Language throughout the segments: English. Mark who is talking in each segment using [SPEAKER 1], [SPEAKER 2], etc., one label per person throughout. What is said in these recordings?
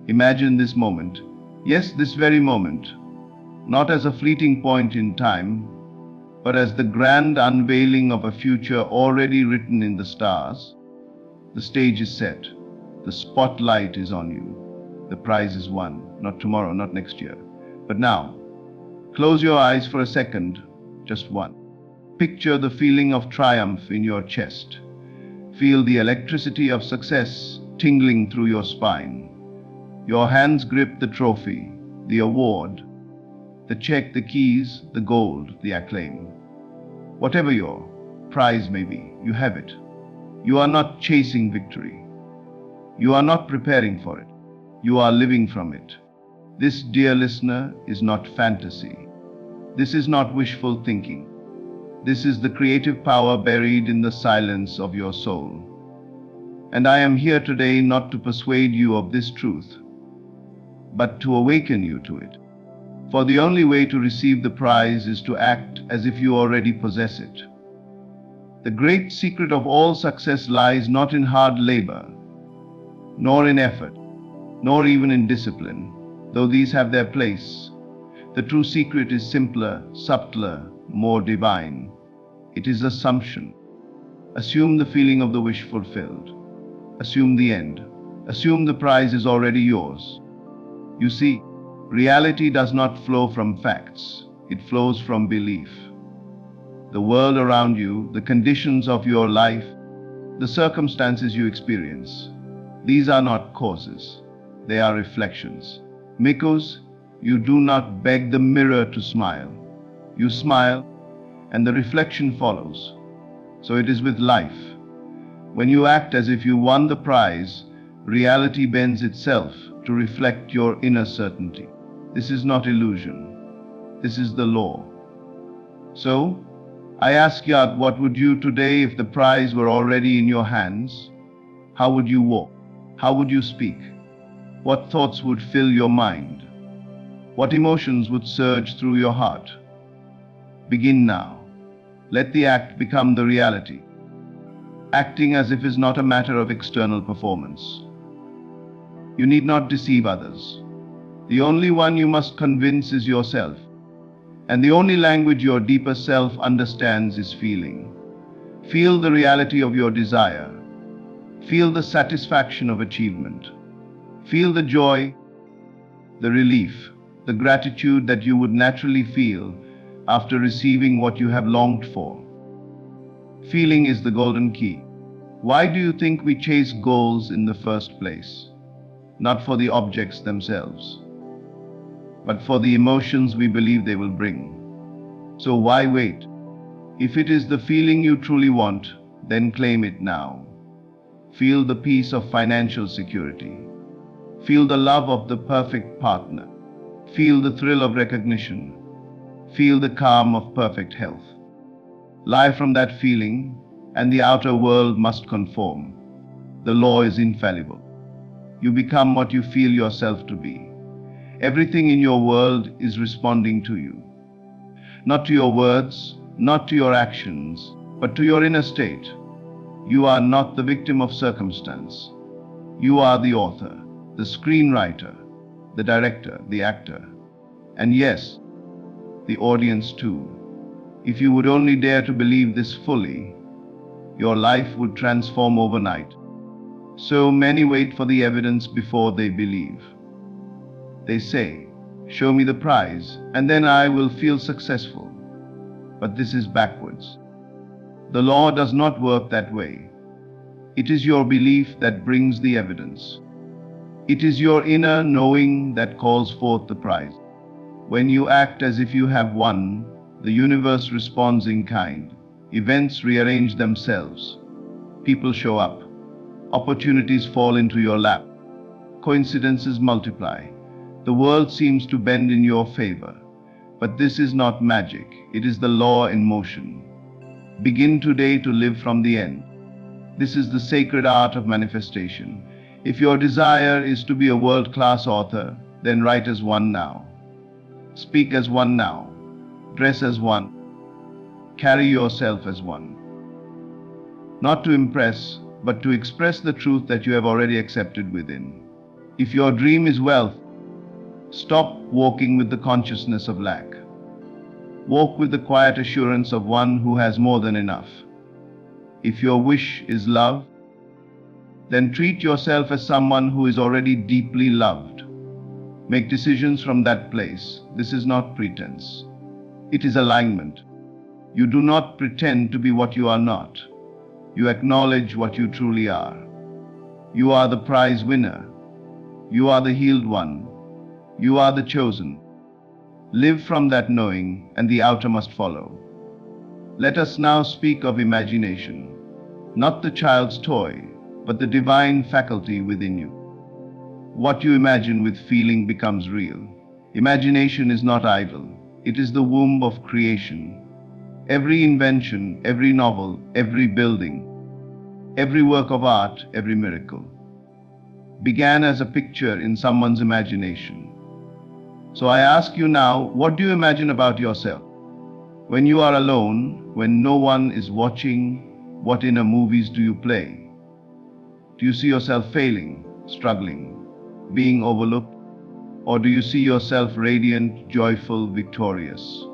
[SPEAKER 1] Imagine this moment, yes, this very moment, not as a fleeting point in time, but as the grand unveiling of a future already written in the stars. The stage is set, the spotlight is on you, the prize is won, not tomorrow, not next year, but now. Close your eyes for a second, just one. Picture the feeling of triumph in your chest. Feel the electricity of success tingling through your spine. Your hands grip the trophy, the award, the check, the keys, the gold, the acclaim. Whatever your prize may be, you have it. You are not chasing victory. You are not preparing for it. You are living from it. This, dear listener, is not fantasy. This is not wishful thinking. This is the creative power buried in the silence of your soul. And I am here today not to persuade you of this truth, but to awaken you to it. For the only way to receive the prize is to act as if you already possess it. The great secret of all success lies not in hard labor, nor in effort, nor even in discipline, though these have their place. The true secret is simpler, subtler, more divine. It is assumption. Assume the feeling of the wish fulfilled. Assume the end. Assume the prize is already yours. You see, reality does not flow from facts. It flows from belief. The world around you, the conditions of your life, the circumstances you experience, these are not causes. They are reflections. Mikos, you do not beg the mirror to smile. You smile, and the reflection follows. So it is with life. When you act as if you won the prize, reality bends itself to reflect your inner certainty. This is not illusion. This is the law. So, I ask you, what would you today if the prize were already in your hands? How would you walk? How would you speak? What thoughts would fill your mind? What emotions would surge through your heart? Begin now. Let the act become the reality. Acting as if is not a matter of external performance. You need not deceive others. The only one you must convince is yourself. And the only language your deeper self understands is feeling. Feel the reality of your desire. Feel the satisfaction of achievement. Feel the joy, the relief, the gratitude that you would naturally feel after receiving what you have longed for. Feeling is the golden key. Why do you think we chase goals in the first place? Not for the objects themselves, but for the emotions we believe they will bring. So why wait? If it is the feeling you truly want, then claim it now. Feel the peace of financial security. Feel the love of the perfect partner. Feel the thrill of recognition. Feel the calm of perfect health. Live from that feeling, and the outer world must conform. The law is infallible. You become what you feel yourself to be. Everything in your world is responding to you. Not to your words, not to your actions, but to your inner state. You are not the victim of circumstance. You are the author, the screenwriter, the director, the actor. And yes, the audience too. If you would only dare to believe this fully, your life would transform overnight. So many wait for the evidence before they believe. They say, "Show me the prize, and then I will feel successful." But this is backwards. The law does not work that way. It is your belief that brings the evidence. It is your inner knowing that calls forth the prize. When you act as if you have won, the universe responds in kind. Events rearrange themselves. People show up. Opportunities fall into your lap. Coincidences multiply. The world seems to bend in your favor. But this is not magic. It is the law in motion. Begin today to live from the end. This is the sacred art of manifestation. If your desire is to be a world-class author, then write as one now. Speak as one now. Dress as one. Carry yourself as one. Not to impress, but to express the truth that you have already accepted within. If your dream is wealth, stop walking with the consciousness of lack. Walk with the quiet assurance of one who has more than enough. If your wish is love, then treat yourself as someone who is already deeply loved. Make decisions from that place. This is not pretense. It is alignment. You do not pretend to be what you are not. You acknowledge what you truly are. You are the prize winner. You are the healed one. You are the chosen. Live from that knowing, and the outer must follow. Let us now speak of imagination, not the child's toy, but the divine faculty within you. What you imagine with feeling becomes real. Imagination is not idle. It is the womb of creation. Every invention, every novel, every building, every work of art, every miracle began as a picture in someone's imagination. So I ask you now, what do you imagine about yourself? When you are alone, when no one is watching, what inner movies do you play? Do you see yourself failing, struggling, being overlooked? Or do you see yourself radiant, joyful, victorious?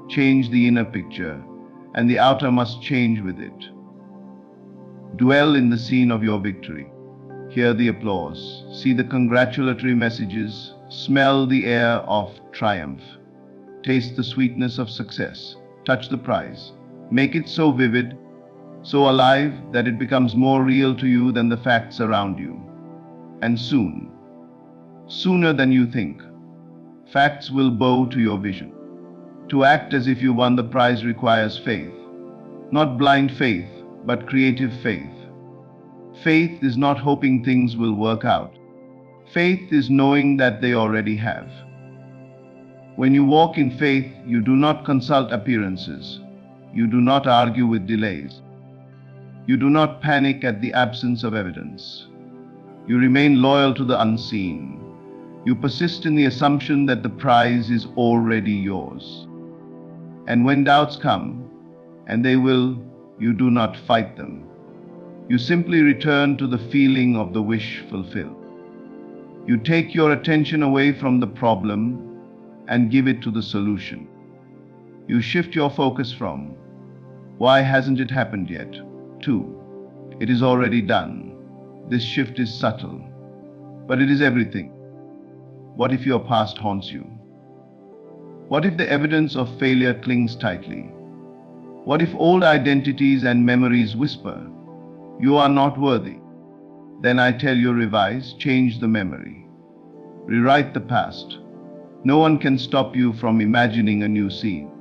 [SPEAKER 1] Change the inner picture, and the outer must change with it. Dwell in the scene of your victory. Hear the applause, see the congratulatory messages, smell the air of triumph. Taste the sweetness of success, touch the prize. Make it so vivid, so alive that it becomes more real to you than the facts around you. And soon, sooner than you think, facts will bow to your vision. To act as if you won the prize requires faith. Not blind faith, but creative faith. Faith is not hoping things will work out. Faith is knowing that they already have. When you walk in faith, you do not consult appearances. You do not argue with delays. You do not panic at the absence of evidence. You remain loyal to the unseen. You persist in the assumption that the prize is already yours. And when doubts come, and they will, you do not fight them. You simply return to the feeling of the wish fulfilled. You take your attention away from the problem and give it to the solution. You shift your focus from, why hasn't it happened yet, to, it is already done. This shift is subtle, but it is everything. What if your past haunts you? What if the evidence of failure clings tightly? What if old identities and memories whisper, you are not worthy? Then I tell you, revise, change the memory. Rewrite the past. No one can stop you from imagining a new scene.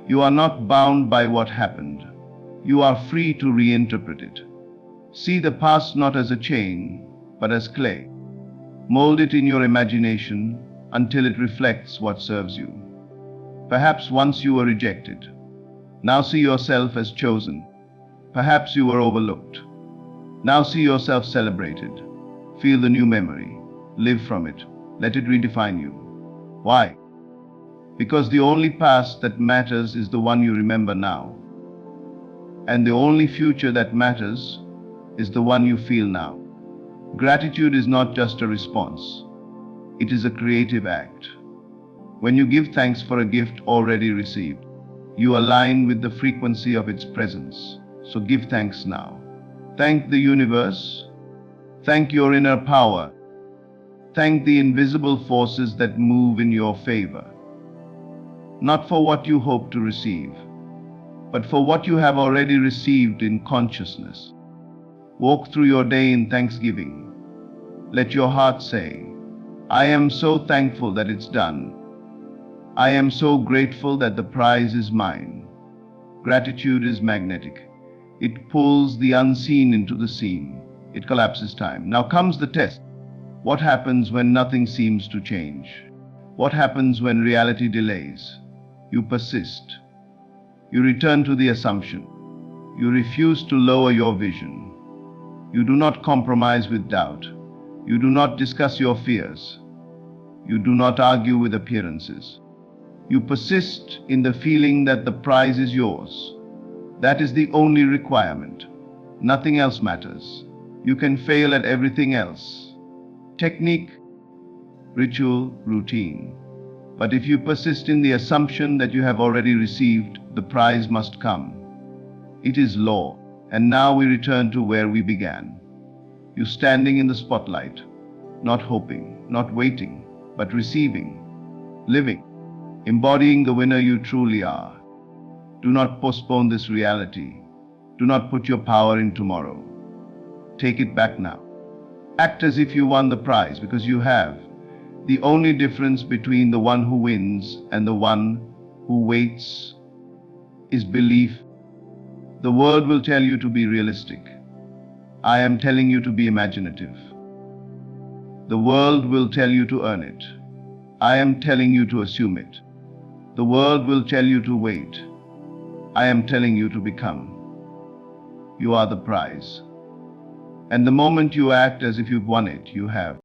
[SPEAKER 1] You are not bound by what happened. You are free to reinterpret it. See the past not as a chain, but as clay. Mold it in your imagination until it reflects what serves you. Perhaps once you were rejected. Now see yourself as chosen. Perhaps you were overlooked. Now see yourself celebrated. Feel the new memory. Live from it. Let it redefine you. Why? Because the only past that matters is the one you remember now. And the only future that matters is the one you feel now. Gratitude is not just a response. It is a creative act. When you give thanks for a gift already received, you align with the frequency of its presence. So give thanks now. Thank the universe. Thank your inner power. Thank the invisible forces that move in your favor. Not for what you hope to receive, but for what you have already received in consciousness. Walk through your day in thanksgiving. Let your heart say, I am so thankful that it's done. I am so grateful that the prize is mine. Gratitude is magnetic. It pulls the unseen into the seen. It collapses time. Now comes the test. What happens when nothing seems to change? What happens when reality delays? You persist. You return to the assumption. You refuse to lower your vision. You do not compromise with doubt. You do not discuss your fears. You do not argue with appearances. You persist in the feeling that the prize is yours. That is the only requirement. Nothing else matters. You can fail at everything else. Technique, ritual, routine. But if you persist in the assumption that you have already received, the prize must come. It is law. And now we return to where we began. You standing in the spotlight, not hoping, not waiting, but receiving, living, embodying the winner you truly are. Do not postpone this reality. Do not put your power in tomorrow. Take it back now. Act as if you won the prize, because you have. The only difference between the one who wins and the one who waits is belief. The world will tell you to be realistic. I am telling you to be imaginative. The world will tell you to earn it. I am telling you to assume it. The world will tell you to wait. I am telling you to become. You are the prize. And the moment you act as if you've won it, you have.